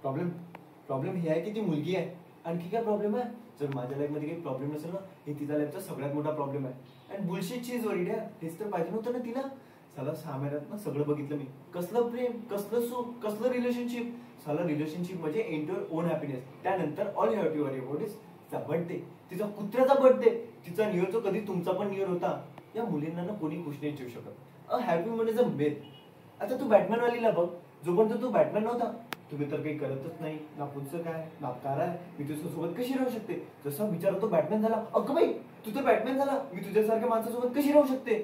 Problem problem हे आहे की ती मुलगी आहे. आणखी काय प्रॉब्लेम आहे? जर माझ्या लाईफ मध्ये काही प्रॉब्लेम नसेल ना, हे तिचा लाईफचा सगळ्यात मोठा प्रॉब्लेम आहे. अँड बुलशिट ची इज वरीड आहे. हेच तर पाहिजे नव्हतं ना तिला. साला 6 महिन्यात ना सगळं बघितलं मी. कसलं प्रेम, कसलं सुख, कसलं रिलेशनशिप. साला रिलेशनशिप म्हणजे एंड युअर ओन हॅपीनेस. त्यानंतर all you have to worry about is तिचा बर्थडे, तिचा कुत्र्याचा बर्थडे, तिचा न्यू इयर. तो कधी तुमचा पण न्यू इयर होता. या मुलींना ना कोणी खुश नाही ठेवू शकत. A happy mood is a मेथ. आता तू बॅटमॅन वालीला बघ. जोपर्यंत तू बॅटमॅन नव्हता, तुम्ही तर काही करतच नाही ना, पुढचं काय ना कार आहे, मी तुझ्यासोबत कशी राहू शकते. जसा विचार होतो बॅटमॅन झाला, अगं बाई तू तर बॅटमॅन झाला, मी तुझ्यासारख्या माणसासोबत कशी राहू शकते.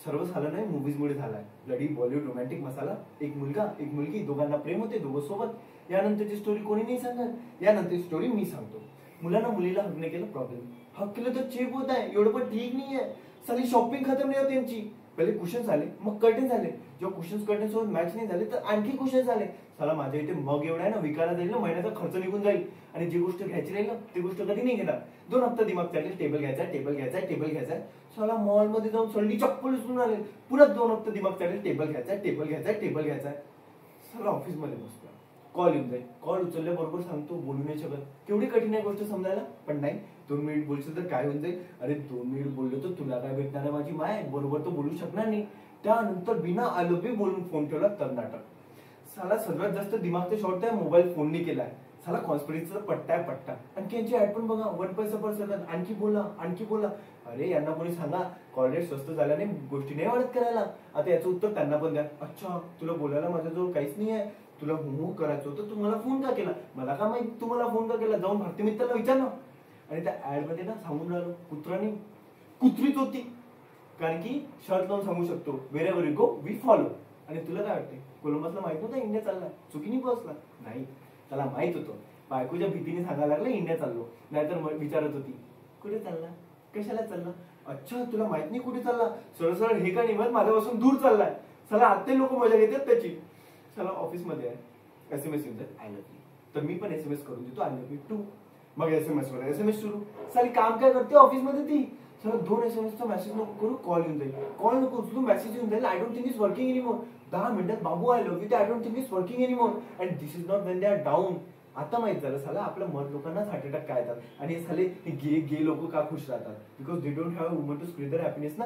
सर्व झालं नाही मूवीज मुळे झालाय. ब्लडी बॉलिवूड रोमॅन्टिक मसाला. एक मुलगा एक मुलगी, दोघांना प्रेम होते, दोघं सोबत. यानंतरची स्टोरी कोणी नाही सांगत. यानंतरची स्टोरी मी सांगतो. मुलांना मुलीला हक नाही केलं, प्रॉब्लेम. हक केलं तर चेप होत आहे, एवढं पण ठीक नाहीये. साली शॉपिंग खतम नाही होत त्यांची. पहिले कुशन झाले, मग कर्टन झाले. जेव्हा कुशन कर्टन सोबत मॅच नाही झाले तर आणखी कुशन झाले. साला माझ्या इथे मग एवढा आहे ना, विकायला जाईल ना, महिन्याचा खर्च निघून जाईल. आणि जी गोष्ट घ्यायची राहील ना, ती गोष्ट कधी नाही घेणार. 2 हप्ता दिमाग चालेल, टेबल घ्यायचा, टेबल घ्यायचा, टेबल घ्यायचा. साला मॉल मध्ये जाऊन सडली चप्पल उचलून आले. पुन्हा 2 हप्ता दिमाग चालेल, टेबल घ्यायचा, टेबल घ्यायचा, टेबल घ्यायचा. साला ऑफिस मध्ये बसतो, कॉल येऊन जाईल. कॉल उचलल्याबरोबर सांगतो बोलू नाही शकत. केवढी कठीण आहे गोष्ट समजायला. पण नाही, 2 मिनिट बोलशील तर काय होऊन जाईल. अरे 2 मिनिट बोललो तर तुला काय भेटणार आहे माझी माय, बरोबर तो बोलू शकणार नाही. त्यानंतर बिना आलोपी बोलून फोन ठेवला तर नाटक. साला सर्वात जास्त दिमागचा शॉर्ट आहे मोबाईल फोननी केलाय. साला कॉन्स्पिरसीचा पट्टा आहे पट्टा. आणखी यांची ऍड पण बघा, 1 पैसा पर सेकंद. आणखी बोला, आणखी बोला. अरे यांना कोणी सांगा कॉल रेट स्वस्त झाल्याने गोष्टी नाही वाढत करायला. आता याचं उत्तर त्यांना पण द्या. अच्छा तुला बोलायला माझ्याजवळ काहीच नाही आहे, तुला होमवर्क करायचं होतं, तू मला फोन का केला. मला का माहित तू मला फोन का केला. जाऊन भारती मित्राला विचार ना. आणि त्या ऍड मध्ये ना सांगून राहिलो कुत्रानी कुत्रीच होती. कारण की शर्ट लावून सांगू शकतो, wherever you go we follow. आणि तुला काय वाटते, कोलंबसला माहित नव्हतं इंडिया चालला, चुकीने पोहोचला नाही. त्याला माहित होतं. बायकोच्या भीतीने सांगायला लागलं इंडिया चाललो. नाहीतर विचारत होती कुठे चालला, कशाला चालला. अच्छा तुला माहित नाही कुठे चालला. सरळ सरळ हे का नाही माहित, माझ्यापासून दूर चाललाय. चला आत्ते लोक मजा घेतात त्याची. चला ऑफिस मध्ये आहे, SMS येऊन जाईल आय लव्ह यू. तर मी पण SMS करून देतो आय लव्ह यू टू. मग SMS वर SMS सुरू. साली काम काय करते ऑफिस मध्ये ती. चला 2 SMS चा मेसेज नको करू, कॉल येऊन जाईल. कॉल नको उचलू, मेसेज येऊन जाईल. I don't think is working anymore. 10 मिनिटात बाबू I love you. I don't think is working anymore. And this is not when they are down. आता माहित झालं साला आपल्या मर्द लोकांनाच हार्ट अटॅक काय येतात. आणि हे साले गे लोक का खुश राहतात, because they don't have a woman to spread their happiness ना.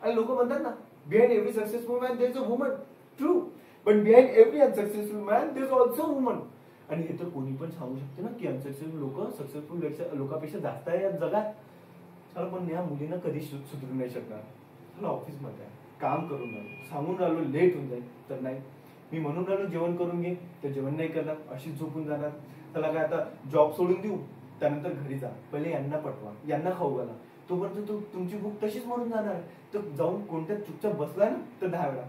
आणि लोक म्हणतात ना, behind every successful man there is a woman. True, पण behind every unsuccessful man there is also a woman. आणि हे तर कोणी पण सांगू शकते ना की अनसक्सेसफुल लोक सक्सेसफुल लोकांपेक्षा जास्त आहे या जगात. चला पण या मुलींना कधी सुधरू नाही शकणार. चला ऑफिस मध्ये काम करून राहिलो, सांगून राहिलो लेट होऊन जाईल तर नाही. मी म्हणून राहिलो जेवण करून घे, तर जेवण नाही करणार, अशीच झोपून जाणार. त्याला काय आता जॉब सोडून देऊ, त्यानंतर घरी जा, पहिले यांना पटवा, यांना खाऊ घाला. तोपर्यंत तुमची भूक तशीच मरून जाणार. तर जाऊन कोणत्या चुपचाप बसलाय ना तर 10 वेळा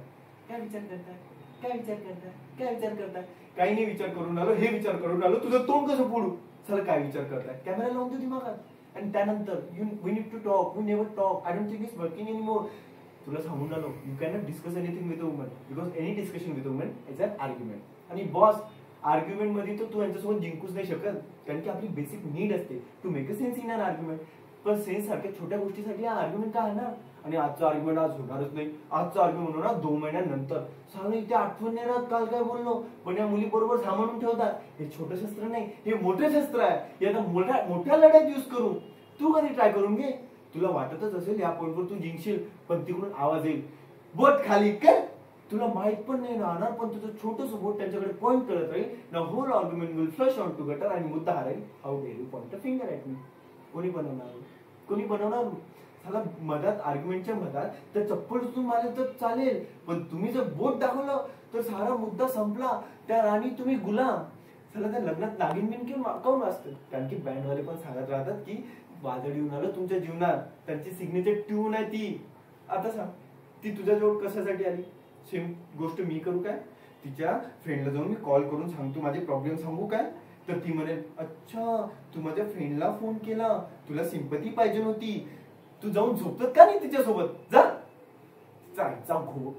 काय विचार करताय, काय विचार करताय, काय विचार करताय. काही नाही विचार करून आलो, हे विचार करून आलो, तुझं तोंड कसं फोडू. चला काय विचार करताय, कॅमेरा लावून देऊ दिमागात. आणि त्यानंतर we need to talk, we never talk, I don't think is working anymore. तुला सांगून आलो, you can not discuss anything with a woman, because any discussion with a woman is an argument. आणि boss argument मध्ये तर तू यांच्यासोबत जिंकूच नाही शकत. कारण की आपली बेसिक नीड असते to make a sense in an argument. पण सेन्स सारख्या छोट्या गोष्टीसाठी हा आर्ग्युमेंट काय आहे ना. आणि आजचा आर्ग्युमेंट आज होणारच नाही, आजचा आर्ग्युमेंट होणार 2 महिन्यानंतर. सांग इथे आठवण नाही राहत काल काय बोललो. पण या मुली बरोबर सांभाळून ठेवतात. हे छोटं शस्त्र नाही, हे मोठं शस्त्र आहे. हे आता मोठ्या लढ्यात यूज करू. तू कधी ट्राय करून घे. तुला वाटतच असेल या पॉइंटवर तू जिंकशील, पण तिकडून आवाज येईल बोट खाली कर. तुला माहित पण नाही राहणार, पण तुझं छोटस बोट त्यांच्याकडे पॉइंट करत राहील ना. Whole argument will flush on to gutter आणि मुद्दा हरेल. How dare you point a finger at me. कोणी बनवणार, कोणी बनवणार. त्याला मधात आर्ग्युमेंटच्या मधात तर चप्पल उचलून मारले तर चालेल, पण तुम्ही जर बोट दाखवलं तर सारा मुद्दा संपला. त्या राणी तुम्ही गुलाम. चला त्या लग्नात नागिन बिन घेऊन काऊन वाजतं. कारण की बँडवाले पण सांगत राहतात की वादळ येऊन आलं तुमच्या जीवनात, त्यांची सिग्नेचर ट्यून आहे ती. आता सांग ती तुझ्या जवळ कशासाठी आली. सेम गोष्ट मी करू काय. तिच्या फ्रेंडला जाऊन मी कॉल करून सांगतो माझे प्रॉब्लेम सांगू काय. तर ती म्हणेल अच्छा तू माझ्या फ्रेंडला फोन केला, तुला सिंपती पाहिजे नव्हती, तू जाऊन झोपत का नाही तिच्यासोबत. जा घो.